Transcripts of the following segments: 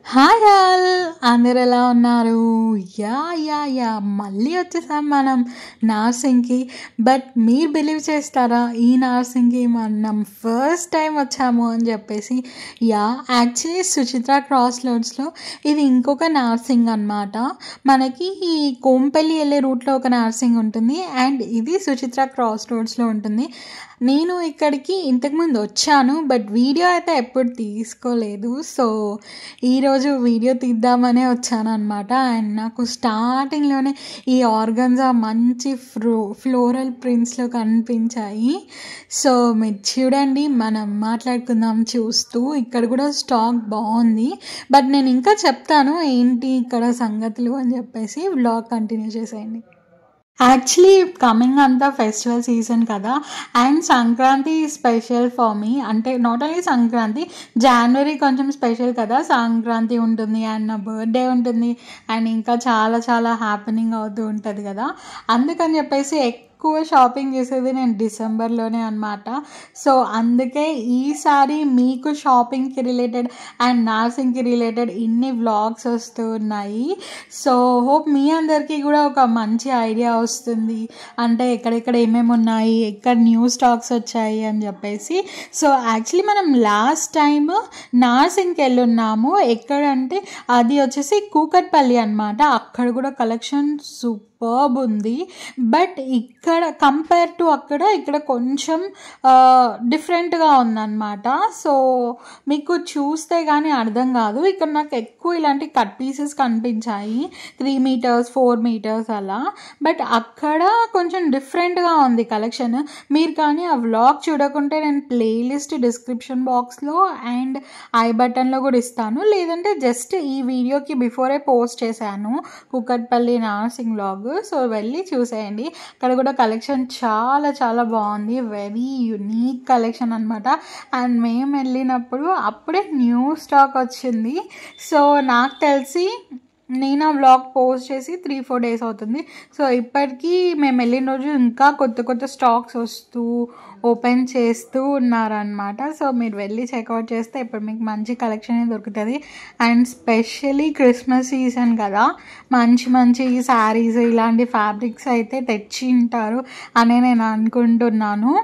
Hi all, అందరు ఎలా ఉన్నారు? మళ్ళీ వచ్చేసాం మనం నార్సింగ్కి. బట్ మీరు బిలీవ్ చేస్తారా, ఈ నార్సింగ్కి మనం ఫస్ట్ టైం వచ్చాము అని చెప్పేసి. యాక్చువల్లీ సుచిత్ర క్రాస్ రోడ్స్లో ఇది ఇంకొక నార్సింగ్ అనమాట. మనకి ఈ కోంపల్లి వెళ్ళే రూట్లో ఒక నార్సింగ్ ఉంటుంది, అండ్ ఇది సుచిత్ర క్రాస్ రోడ్స్లో ఉంటుంది. నేను ఇక్కడికి ఇంతకుముందు వచ్చాను, బట్ వీడియో అయితే ఎప్పుడు తీసుకోలేదు. సో ఈరోజు వీడియో తీద్దామనే వచ్చాను అనమాట. అండ్ నాకు స్టార్టింగ్లోనే ఈ ఆర్గన్జా మంచి ఫ్లోరల్ ప్రింట్స్లో కనిపించాయి. సో మీరు చూడండి, మనం మాట్లాడుకుందాం చూస్తూ. ఇక్కడ కూడా స్టాక్ బాగుంది, బట్ నేను ఇంకా చెప్తాను ఏంటి ఇక్కడ సంగతులు అని చెప్పేసి. వ్లాగ్ కంటిన్యూ చేసేయండి. యాక్చువల్లీ కమింగ్ అంతా ఫెస్టివల్ సీజన్ కదా, and Sankranti special for me. అంటే నాట్ ఓన్లీ సంక్రాంతి, జనవరి కొంచెం స్పెషల్ కదా. సంక్రాంతి ఉంటుంది, అండ్ నా బర్త్డే ఉంటుంది, అండ్ ఇంకా చాలా చాలా హ్యాపెనింగ్ అవుతూ ఉంటుంది కదా. అందుకని చెప్పేసి ఎక్కువ షాపింగ్ చేసేది నేను డిసెంబర్లోనే అనమాట. సో అందుకే ఈసారి మీకు షాపింగ్కి రిలేటెడ్ అండ్ నార్సింగ్కి రిలేటెడ్ ఇన్ని వ్లాగ్స్ వస్తూ ఉన్నాయి. సో హోప్ మీ అందరికీ కూడా ఒక మంచి ఐడియా వస్తుంది, అంటే ఎక్కడెక్కడ ఏమేమి ఉన్నాయి, ఎక్కడ న్యూ స్టాక్స్ వచ్చాయి అని చెప్పేసి. సో యాక్చువల్లీ మనం లాస్ట్ టైం నార్సింగ్కి వెళ్ళున్నాము. ఎక్కడంటే అది వచ్చేసి కూకట్పల్లి అనమాట. అక్కడ కూడా కలెక్షన్ సూపర్బ్ ఉంది. బట్ ఇక్కడ కంపేర్ టు ఇక్కడ కొంచెం డిఫరెంట్గా ఉందన్నమాట. సో మీకు చూస్తే కానీ అర్థం కాదు. ఇక్కడ నాకు ఎక్కువ ఇలాంటి కట్ పీసెస్ కనిపించాయి, 3 మీటర్స్ 4 మీటర్స్ అలా. బట్ అక్కడ కొంచెం డిఫరెంట్గా ఉంది కలెక్షన్. మీరు కానీ ఆ వ్లాగ్ చూడకుంటే నేను ప్లేలిస్ట్ డిస్క్రిప్షన్ బాక్స్లో అండ్ ఐ బటన్లో కూడా ఇస్తాను, లేదంటే జస్ట్ ఈ వీడియోకి బిఫోరే పోస్ట్ చేశాను కూకట్పల్లి నార్సింగ్ వ్లాగ్. సో వెళ్ళి చూసేయండి. అక్కడ కూడా కలెక్షన్ చాలా చాలా బాగుంది, వెరీ యునీక్ కలెక్షన్ అనమాట. అండ్ మేము వెళ్ళినప్పుడు అప్పుడే న్యూ స్టాక్ వచ్చింది. సో నాకు తెలిసి నేను ఆ వ్లాగ్ పోస్ట్ చేసి 3-4 డేస్ అవుతుంది. సో ఇప్పటికీ మేము వెళ్ళిన రోజు ఇంకా కొత్త కొత్త స్టాక్స్ వస్తూ ఓపెన్ చేస్తూ ఉన్నారనమాట. సో మీరు వెళ్ళి చెక్అవుట్ చేస్తే ఇప్పుడు మీకు మంచి కలెక్షన్ దొరుకుతుంది. అండ్ స్పెషలీ క్రిస్మస్ సీజన్ కదా, మంచి మంచి శారీస్ ఇలాంటి ఫ్యాబ్రిక్స్ అయితే తెచ్చి ఉంటారు అని నేను అనుకుంటున్నాను.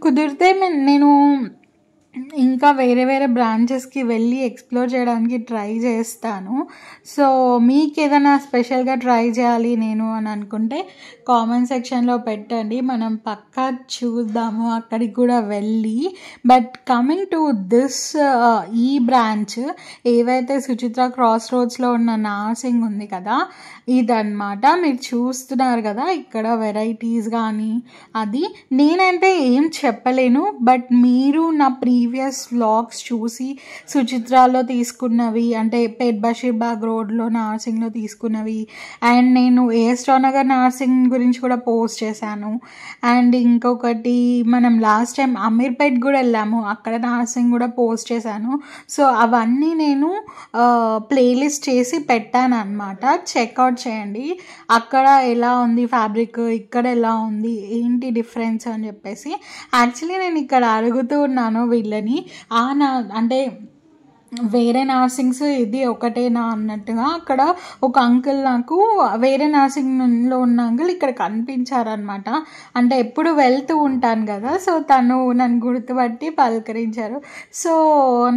కుదిరితే నేను ఇంకా వేరే వేరే బ్రాంచెస్కి వెళ్ళి ఎక్స్ప్లోర్ చేయడానికి ట్రై చేస్తాను. సో మీకు ఏదైనా స్పెషల్గా ట్రై చేయాలి నేను అని అనుకుంటే కామెంట్ సెక్షన్లో పెట్టండి, మనం పక్కా చూద్దాము అక్కడికి కూడా వెళ్ళి. బట్ కమింగ్ టు దిస్ ఈ బ్రాంచ్ ఏవైతే సుచిత్ర క్రాస్ రోడ్స్లో ఉన్న నార్సింగ్ ఉంది కదా, ఇదన్నమాట. మీరు చూస్తున్నారు కదా ఇక్కడ వెరైటీస్ కానీ అది నేనైతే ఏం చెప్పలేను. బట్ మీరు నా ప్రీవియస్ వ్లాగ్స్ చూసి సుచిత్రాలో తీసుకున్నవి, అంటే పేట్ బషీర్బాగ్ రోడ్లో నార్సింగ్లో తీసుకున్నవి, అండ్ నేను ఏఎస్ఆర్ నగర్ నార్సింగ్ గురించి కూడా పోస్ట్ చేశాను. అండ్ ఇంకొకటి మనం లాస్ట్ టైం అమీర్పేట్ కూడా వెళ్ళాము, అక్కడ నార్సింగ్ కూడా పోస్ట్ చేశాను. సో అవన్నీ నేను ప్లేలిస్ట్ చేసి పెట్టాను అనమాట, చెక్అవుట్ చేయండి. అక్కడ ఎలా ఉంది ఫ్యాబ్రిక్, ఇక్కడ ఎలా ఉంది, ఏంటి డిఫరెన్స్ అని చెప్పేసి. యాక్చువల్లీ నేను ఇక్కడ అడుగుతూ ఉన్నాను వీళ్ళని, అంటే వేరే నార్సింగ్స్ ఇది ఒకటేనా అన్నట్టుగా. అక్కడ ఒక అంకుల్ నాకు వేరే నార్సింగ్లో ఉన్న అంకుల్ ఇక్కడ కనిపించారనమాట. అంటే ఎప్పుడు వెళ్తూ ఉంటాను కదా, సో తను నన్ను గుర్తుపట్టి పలకరించారు. సో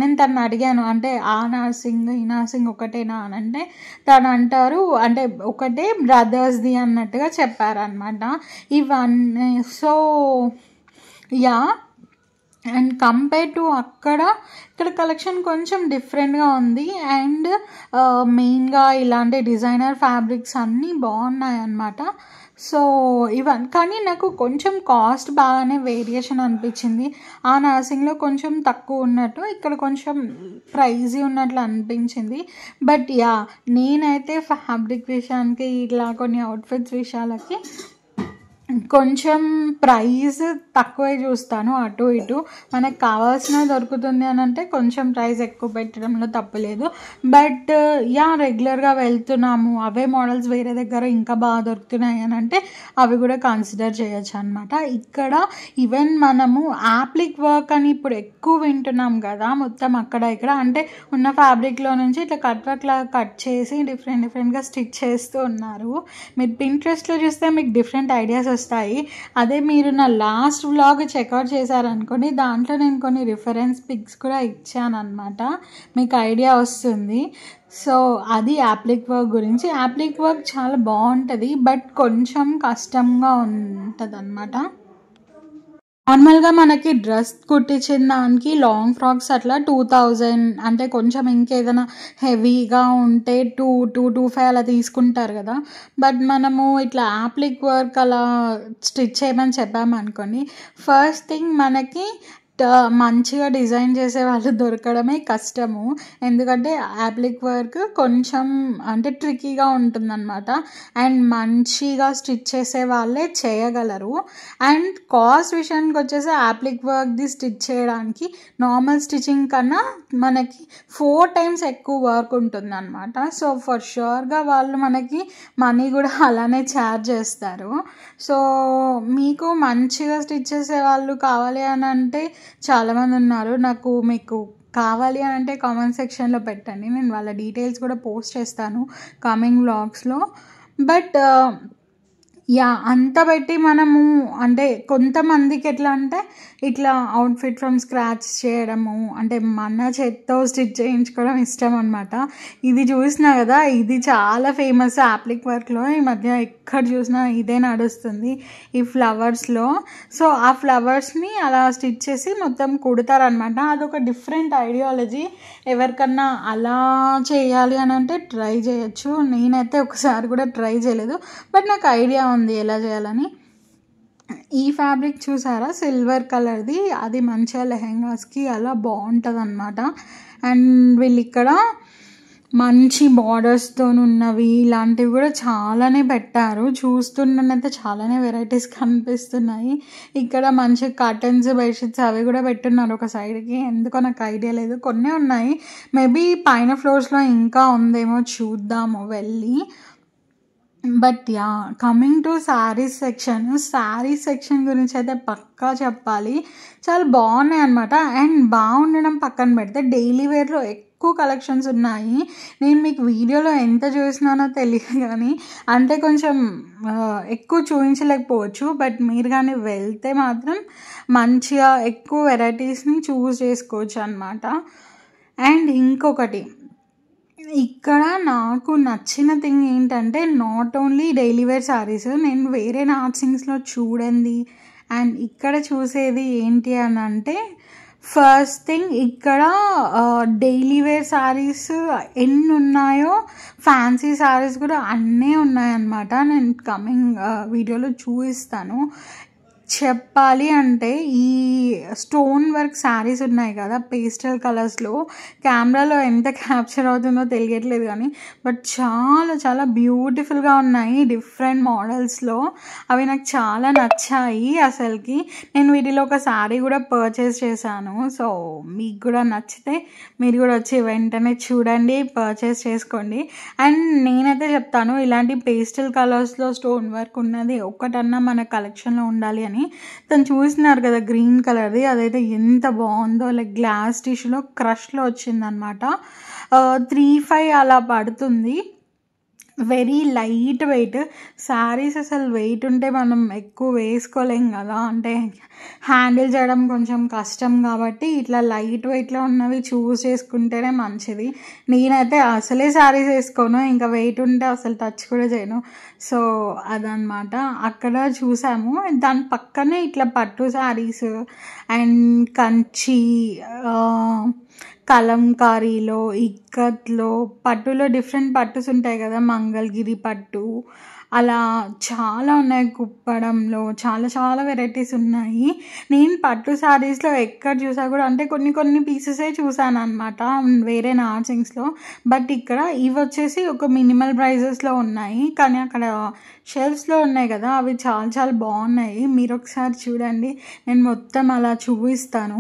నేను తను అడిగాను, అంటే ఆ నార్సింగ్ ఈ నార్సింగ్ ఒకటేనా అని. అంటే తను అంటారు, అంటే ఒకటే బ్రదర్స్ది అన్నట్టుగా చెప్పారనమాట ఇవన్నీ. సో అండ్ కంపేర్ టు ఇక్కడ కలెక్షన్ కొంచెం డిఫరెంట్గా ఉంది. అండ్ మెయిన్గా ఇలాంటి డిజైనర్ ఫ్యాబ్రిక్స్ అన్నీ బాగున్నాయి అన్నమాట. సో కానీ నాకు కొంచెం కాస్ట్ బాగానే వేరియేషన్ అనిపించింది. ఆ నార్సింగ్లో కొంచెం తక్కువ ఉన్నట్టు, ఇక్కడ కొంచెం ప్రైజీ ఉన్నట్లు అనిపించింది. బట్ నేనైతే ఫ్యాబ్రిక్ విషయానికి, ఇట్లా కొన్ని అవుట్ఫిట్స్ విషయాలకి కొంచెం ప్రైస్ తక్కువే చూస్తాను, అటు ఇటు మనకు కావాల్సినవి దొరుకుతుంది అని అంటే కొంచెం ప్రైస్ ఎక్కువ పెట్టడంలో తప్పులేదు. బట్ రెగ్యులర్గా వెళ్తున్నాము, అవే మోడల్స్ వేరే దగ్గర ఇంకా బాగా దొరుకుతున్నాయి అని అంటే అవి కూడా కన్సిడర్ చేయొచ్చు అనమాట. ఇక్కడ ఈవెన్ మనము యాప్లిక్ వర్క్ అని ఇప్పుడు ఎక్కువ వింటున్నాం కదా, మొత్తం అక్కడ ఇక్కడ అంటే ఉన్న ఫ్యాబ్రిక్లో నుంచి ఇట్లా కట్ వర్క్ లాగా కట్ చేసి డిఫరెంట్గా స్టిచ్ చేస్తూ ఉన్నారు. మీరు పింట్రెస్ట్లో చూస్తే మీకు డిఫరెంట్ ఐడియాస్ వస్తాయి. అదే మీరు నా లాస్ట్ వ్లాగ్ చెక్అవుట్ చేశారనుకోండి, దాంట్లో నేను కొన్ని రిఫరెన్స్ పిక్స్ కూడా ఇచ్చాను అనమాట, మీకు ఐడియా వస్తుంది. సో అది యాప్లిక్ వర్క్ గురించి. యాప్లిక్ వర్క్ చాలా బాగుంటుంది, బట్ కొంచెం కష్టంగా ఉంటుంది అనమాట. నార్మల్గా మనకి డ్రెస్ కుట్టించిన దానికి లాంగ్ ఫ్రాక్స్ అట్లా 2000, అంటే కొంచెం ఇంకేదైనా హెవీగా ఉంటే 2-5 అలా తీసుకుంటారు కదా. బట్ మనము ఇట్లా యాప్లిక్ వర్క్ అలా స్టిచ్ చేయమని చెప్పామనుకోండి, ఫస్ట్ థింగ్ మనకి మంచిగా డిజైన్ చేసే వాళ్ళు దొరకడమే కష్టము. ఎందుకంటే యాప్లిక్ వర్క్ కొంచెం అంటే ట్రిక్కీగా ఉంటుందన్నమాట, అండ్ మంచిగా స్టిచ్ చేసే వాళ్ళే చేయగలరు. అండ్ కాస్ట్ విషయానికి వచ్చేసి యాప్లిక్ వర్క్ది స్టిచ్ చేయడానికి నార్మల్ స్టిచ్చింగ్ కన్నా మనకి 4 times ఎక్కువ వర్క్ ఉంటుందన్నమాట. సో ఫర్ ష్యూర్గా వాళ్ళు మనకి మనీ కూడా అలానే ఛార్జ్ చేస్తారు. సో మీకు మంచిగా స్టిచ్ చేసే వాళ్ళు కావాలి అని అంటే చాలామంది ఉన్నారు. మీకు కావాలి అని అంటే కామెంట్ సెక్షన్లో పెట్టండి, నేను వాళ్ళ డీటెయిల్స్ కూడా పోస్ట్ చేస్తాను కమింగ్ వ్లాగ్స్లో. బట్ అంత పెట్టి మనము అంటే కొంతమందికి ఎట్లా అంటే ఇట్లా అవుట్ఫిట్ ఫ్రమ్ స్క్రాచ్ చేయడము, అంటే మన చేత్తో స్టిచ్ చేయించుకోవడం ఇష్టం అనమాట. ఇది చూసినా కదా, ఇది చాలా ఫేమస్ యాప్లిక్ వర్క్లో. ఈ మధ్య ఎక్కడ చూసినా ఇదే నడుస్తుంది, ఈ ఫ్లవర్స్లో. సో ఆ ఫ్లవర్స్ని అలా స్టిచ్ చేసి మొత్తం కుడతారనమాట. అదొక డిఫరెంట్ ఐడియాలజీ. ఎవరికన్నా అలా చేయాలి అని అంటే ట్రై చేయొచ్చు. నేనైతే ఒకసారి కూడా ట్రై చేయలేదు, బట్ నాకు ఐడియా ఉంది ఎలా చేయాలని. ఈ ఫ్యాబ్రిక్ చూసారా, సిల్వర్ కలర్ది, అది మంచిగా లెహెంగాస్కి అలా బాగుంటుంది అనమాట. అండ్ వీళ్ళు ఇక్కడ మంచి బార్డర్స్తో ఉన్నవి ఇలాంటివి కూడా చాలానే పెట్టారు. చూస్తుండనైతే చాలానే వెరైటీస్ కనిపిస్తున్నాయి. ఇక్కడ మంచి కర్టన్స్, బెడ్షీట్స్ అవి కూడా పెట్టున్నారు ఒక సైడ్కి. ఎందుకో నాకు ఐడియా లేదు, కొన్నే ఉన్నాయి. మేబీ పైన ఫ్లోర్స్లో ఇంకా ఉందేమో, చూద్దాము వెళ్ళి. But coming to saris section గురించి అయితే పక్కా చెప్పాలి. చాలా బాగున్నాయి అనమాట. అండ్ బాగుండడం పక్కన పెడితే డైలీ వేర్లో ఎక్కువ కలెక్షన్స్ ఉన్నాయి. నేను మీకు వీడియోలో ఎంత చూసినానో తెలియదు కానీ, అంటే కొంచెం ఎక్కువ చూపించలేకపోవచ్చు. బట్ మీరు కానీ వెళ్తే మాత్రం మంచిగా ఎక్కువ వెరైటీస్ని చూస్ చేసుకోవచ్చు అనమాట. అండ్ ఇంకొకటి, ఇక్కడ నాకు నచ్చిన థింగ్ ఏంటంటే not only daily wear saris, నేను వేరే నార్సింగ్స్లో చూడండి అండ్ ఇక్కడ చూసేది ఏంటి అని అంటే, ఫస్ట్ థింగ్ ఇక్కడ డైలీ వేర్ శారీస్ ఎన్ని ఉన్నాయో ఫ్యాన్సీ శారీస్ కూడా అన్నీ ఉన్నాయన్నమాట. నేను కమింగ్ వీడియోలో చూపిస్తాను. చెప్పాలి అంటే ఈ స్టోన్ వర్క్ శారీస్ ఉన్నాయి కదా పేస్టల్ కలర్స్లో, కెమెరాలో ఎంత క్యాప్చర్ అవుతుందో తెలియట్లేదు కానీ, బట్ చాలా చాలా బ్యూటిఫుల్గా ఉన్నాయి డిఫరెంట్ మోడల్స్లో. అవి నాకు చాలా నచ్చాయి అసలుకి. నేను వీటిలో ఒక శారీ కూడా పర్చేస్ చేశాను. సో మీకు కూడా నచ్చితే మీరు కూడా వచ్చి వెంటనే చూడండి, పర్చేస్ చేసుకోండి. అండ్ నేనైతే చెప్తాను, ఇలాంటి పేస్టల్ కలర్స్లో స్టోన్ వర్క్ ఉన్నది ఒక్కటన్నా మన కలెక్షన్లో ఉండాలి అని. తను చూసినారు కదా గ్రీన్ కలర్ది, అదైతే ఎంత బాగుందో, లైక్ గ్లాస్ టిష్యూలో క్రష్లో వచ్చిందనమాట. 3,500 అలా పడుతుంది. Very light weight saris. అసలు వెయిట్ ఉంటే మనం ఎక్కువ వేసుకోలేం కదా, అంటే హ్యాండిల్ చేయడం కొంచెం కష్టం కాబట్టి ఇట్లా లైట్ వెయిట్లో ఉన్నవి చూస్ చేసుకుంటేనే మంచిది. నేనైతే అసలే శారీస్ వేసుకోను, ఇంకా వెయిట్ ఉంటే అసలు టచ్ కూడా చేయను. సో అదనమాట. అక్కడ చూసాము, దాని పక్కనే ఇట్లా పట్టు శారీస్ అండ్ కంచి, కలంకారీలో, ఇక్కత్లో, పట్టులో డిఫరెంట్ పట్టుస్ ఉంటాయి కదా, మంగళగిరి పట్టు అలా చాలా ఉన్నాయి కుప్పడంలో. చాలా చాలా వెరైటీస్ ఉన్నాయి. నేను పట్టు శారీస్‌లో ఎక్కడ చూసా కూడా అంటే కొన్ని కొన్ని పీసెసే చూసాననమాట వేరే నార్సింగ్స్‌లో. బట్ ఇక్కడ ఇవొచ్చేసి ఒక మినిమల్ ప్రైజెస్‌లో ఉన్నాయి. కానీ అక్కడ షెల్ఫ్స్‌లో ఉన్నాయి కదా! అవి చాలా చాలా బాగున్నాయి. మీరొకసారి చూడండి. నేను మొత్తం అలా చూపిస్తాను.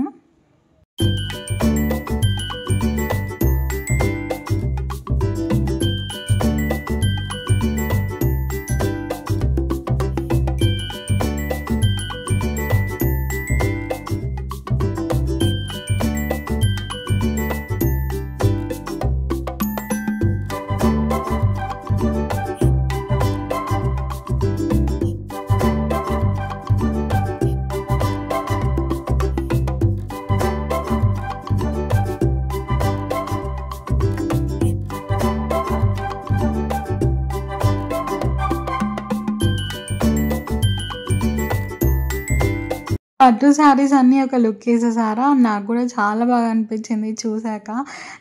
పట్టు శారీస్ అన్నీ ఒక లుక్ ఏసేసారా? నాకు కూడా చాలా బాగా అనిపించింది చూసాక.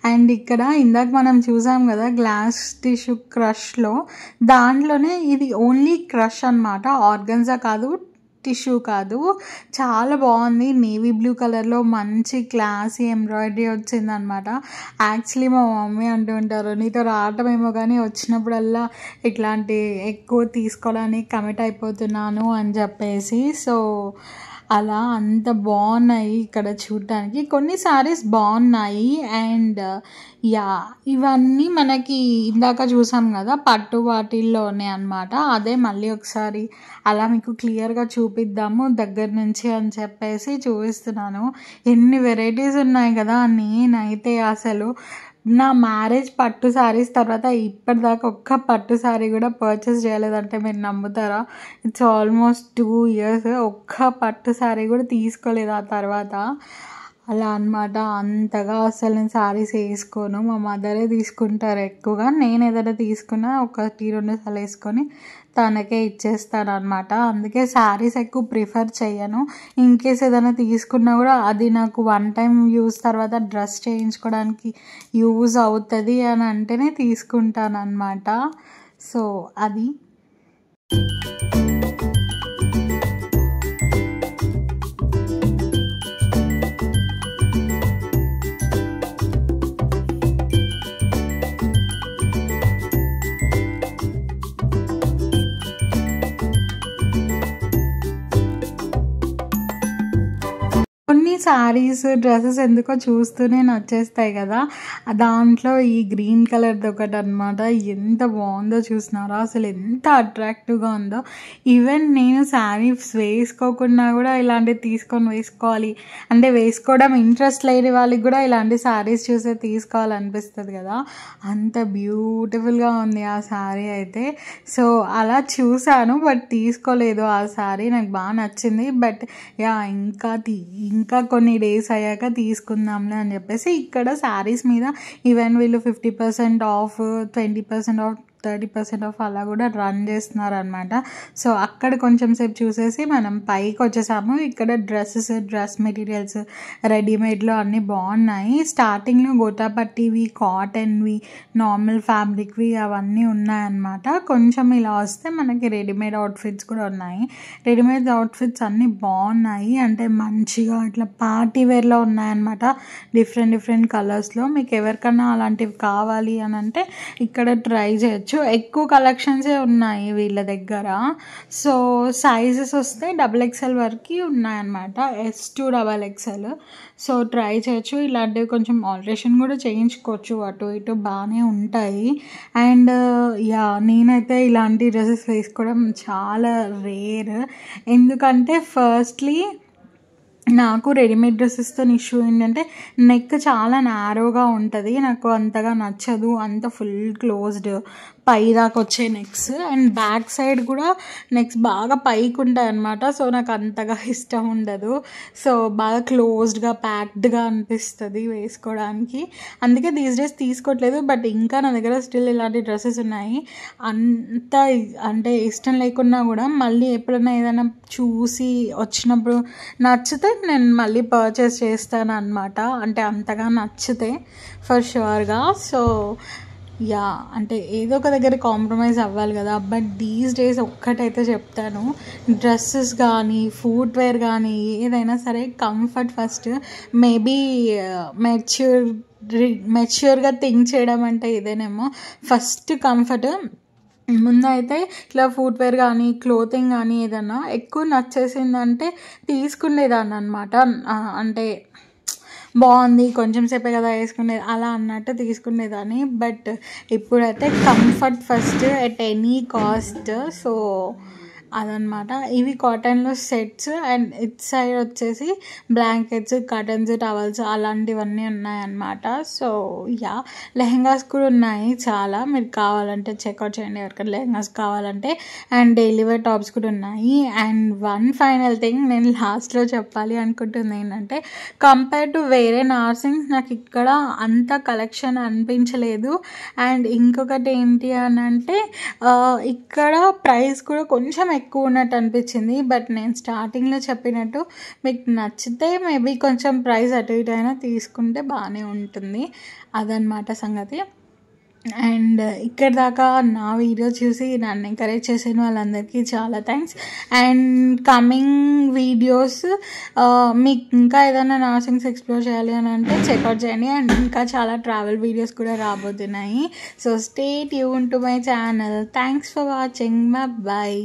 అండ్ ఇక్కడ ఇందాక మనం చూసాం కదా గ్లాస్ టిష్యూ క్రష్‌లో, దాంట్లోనే ఇది ఓన్లీ క్రష్ అనమాట. ఆర్గన్జా కాదు, టిష్యూ కాదు. చాలా బాగుంది. నేవీ బ్లూ కలర్‌లో మంచి క్లాసీ ఎంబ్రాయిడరీ వచ్చిందనమాట. యాక్చువల్లీ మా మమ్మీ అంటూ ఉంటారు, నీతో రావటమేమో కానీ వచ్చినప్పుడల్లా ఇట్లాంటి ఎక్కువ తీసుకోవడానికి కమిట్ అయిపోతున్నాను అని చెప్పేసి. సో అలా అంత బాగున్నాయి ఇక్కడ చూడటానికి. కొన్ని శారీస్ బాగున్నాయి. అండ్ ఇవన్నీ మనకి ఇందాక చూసాం కదా పట్టు వాటిల్లోనే అనమాట. అదే మళ్ళీ ఒకసారి అలా మీకు క్లియర్గా చూపిద్దాము దగ్గర నుంచి అని చెప్పేసి చూపిస్తున్నాను. ఎన్ని వెరైటీస్ ఉన్నాయి కదా! నేనైతే అసలు నా మ్యారేజ్ పట్టు శారీస్ తర్వాత ఇప్పటిదాకా ఒక్క పట్టు శారీ కూడా పర్చేస్ చేయలేదంటే మీరు నమ్ముతారా? It's almost 2 years. ఒక్క పట్టు శారీ కూడా తీసుకోలేదు ఆ తర్వాత. అలా అనమాట. అంతగా అసలు నేను శారీస్ వేసుకోను. మా మదరే తీసుకుంటారు ఎక్కువగా. నేను ఏదైనా తీసుకున్నా 1-2 సార్లు వేసుకొని తనకే ఇచ్చేస్తానమాట. అందుకే శారీస్ ఎక్కువ ప్రిఫర్ చేయను. ఇన్కేస్ ఏదైనా తీసుకున్నా కూడా అది నాకు వన్ టైం యూజ్ తర్వాత డ్రెస్ చేయించుకోవడానికి యూజ్ అవుతుంది అని అంటేనే తీసుకుంటానమాట. సో అది. కొన్ని శారీస్, డ్రెస్సెస్ ఎందుకో చూస్తూనే నచ్చేస్తాయి కదా! దాంట్లో ఈ గ్రీన్ కలర్‌ది ఒకటనమాట. ఎంత బాగుందో చూసినారా? అసలు ఎంత అట్రాక్టివ్‌గా ఉందో. ఈవెన్ నేను శారీస్ వేసుకోకున్నా కూడా ఇలాంటివి తీసుకొని వేసుకోవాలి అంటే వేసుకోవడం ఇంట్రెస్ట్ లేని వాళ్ళకి కూడా ఇలాంటి శారీస్ చూసే తీసుకోవాలనిపిస్తుంది కదా! అంత బ్యూటిఫుల్‌గా ఉంది ఆ శారీ అయితే. సో అలా చూసాను బట్ తీసుకోలేదు ఆ శారీ. నాకు బాగా నచ్చింది. బట్ ఇంకా కొన్ని డేస్ అయ్యాక తీసుకుందాంలే అని చెప్పేసి ఇక్కడ శారీస్ మీద ఈవెన్ వీళ్ళు 50% ఆఫ్, 20% ఆఫ్, 30% ఆఫ్ అలా కూడా రన్ చేస్తున్నారనమాట. సో అక్కడ కొంచెం సేపు చూసేసి మనం పైకి వచ్చేసాము. ఇక్కడ డ్రెస్ మెటీరియల్స్ రెడీమేడ్లో అన్నీ బాగున్నాయి. స్టార్టింగ్లో గోటాపట్టివి, కాటన్వి, నార్మల్ ఫ్యాబ్రిక్వి అవన్నీ ఉన్నాయన్నమాట. కొంచెం ఇలా వస్తే మనకి రెడీమేడ్ అవుట్ఫిట్స్ కూడా ఉన్నాయి. రెడీమేడ్ అవుట్ఫిట్స్ అన్నీ బాగున్నాయి. అంటే మంచిగా ఇట్లా పార్టీ వేర్లో ఉన్నాయన్నమాట. డిఫరెంట్ కలర్స్లో. మీకు ఎవరికన్నా అలాంటివి కావాలి అని అంటే ఇక్కడ ట్రై చేయొచ్చు. ఎక్కువ కలెక్షన్సే ఉన్నాయి వీళ్ళ దగ్గర. సో సైజెస్ వస్తే XXL వరకు ఉన్నాయన్నమాట. S to XXL. So try చేయొచ్చు. ఇలాంటివి కొంచెం ఆల్టరేషన్ కూడా చేయించుకోవచ్చు. అటు ఇటు బాగానే ఉంటాయి. అండ్ నేనైతే ఇలాంటి డ్రెస్సెస్ వేసుకోవడం చాలా రేర్. ఎందుకంటే ఫస్ట్లీ నాకు రెడీమేడ్ డ్రెస్సెస్తో ఇష్యూ ఏంటంటే నెక్ చాలా నారోగా ఉంటుంది. నాకు అంతగా నచ్చదు. అంత ఫుల్ క్లోజ్డ్ పై దాకా వచ్చే నెక్స్. అండ్ బ్యాక్ సైడ్ కూడా నెక్స్ బాగా పైకి ఉంటాయి అన్నమాట. సో నాకు అంతగా ఇష్టం ఉండదు. సో బాగా క్లోజ్డ్గా ప్యాక్డ్గా అనిపిస్తుంది వేసుకోవడానికి. అందుకే దీస్ డేస్ తీసుకోవట్లేదు. బట్ ఇంకా నా దగ్గర స్టిల్ ఇలాంటి డ్రెస్సెస్ ఉన్నాయి. అంత అంటే ఇష్టం లేకున్నా కూడా మళ్ళీ ఎప్పుడైనా ఏదైనా చూసి వచ్చినప్పుడు నచ్చితే నేను మళ్ళీ పర్చేస్ చేస్తాను అనమాట. అంటే అంతగా నచ్చితే ఫర్ ష్యూర్గా. సో అంటే ఏదో ఒక దగ్గర కాంప్రమైజ్ అవ్వాలి కదా. బట్ దీస్ డేస్ ఒక్కటైతే చెప్తాను, డ్రెస్సెస్ కానీ ఫుట్వేర్ కానీ ఏదైనా సరే కంఫర్ట్ ఫస్ట్. మేబీ మెచ్యూర్గా థింక్ చేయడం అంటే ఇదేనేమో. First comfort. ముందు అయితే ఇట్లా ఫుట్వేర్ కానీ క్లోతింగ్ కానీ ఏదన్నా ఎక్కువ నచ్చేసిందంటే తీసుకునేదాన్ని అనమాట. అంటే బాగుంది కొంచెం సేపే కదా వేసుకునేది అలా అన్నట్టు తీసుకునేదాన్ని. బట్ ఇప్పుడైతే comfort first at any cost. So అదనమాట. ఇవి కాటన్లో సెట్స్ అండ్ ఇట్ సైడ్ వచ్చేసి బ్లాంకెట్స్, కర్టన్స్, టవల్స్ అలాంటివన్నీ ఉన్నాయన్నమాట. సో లెహెంగాస్ కూడా ఉన్నాయి చాలా. మీరు కావాలంటే చెక్అవుట్ చేయండి ఎవరికైనా లెహెంగాస్ కావాలంటే. అండ్ డైలీ వేర్ టాప్స్ కూడా ఉన్నాయి. అండ్ వన్ ఫైనల్ థింగ్ నేను లాస్ట్లో చెప్పాలి అనుకుంటుంది ఏంటంటే, కంపేర్ టు వేరే నార్సింగ్స్ నాకు ఇక్కడ అంత కలెక్షన్ అనిపించలేదు. అండ్ ఇంకొకటి ఏంటి అని అంటే ఇక్కడ ప్రైస్ కూడా కొంచెం ఎక్కువ ఉన్నట్టు అనిపించింది. బట్ నేను స్టార్టింగ్లో చెప్పినట్టు మీకు నచ్చితే మేబీ కొంచెం ప్రైస్ అటు ఇటు అయినా తీసుకుంటే బాగానే ఉంటుంది. అదనమాట సంగతి. అండ్ ఇక్కడ దాకా నా వీడియో చూసి నన్ను ఎంకరేజ్ చేసిన వాళ్ళందరికీ చాలా థ్యాంక్స్. అండ్ కమింగ్ వీడియోస్ మీకు ఇంకా ఏదైనా నార్సింగ్స్ ఎక్స్ప్లోర్ చేయాలి అని అంటే చెక్అవుట్ చేయండి. అండ్ ఇంకా చాలా ట్రావెల్ వీడియోస్ కూడా రాబోతున్నాయి. So stay tune to my channel. Thanks for watching. Bye.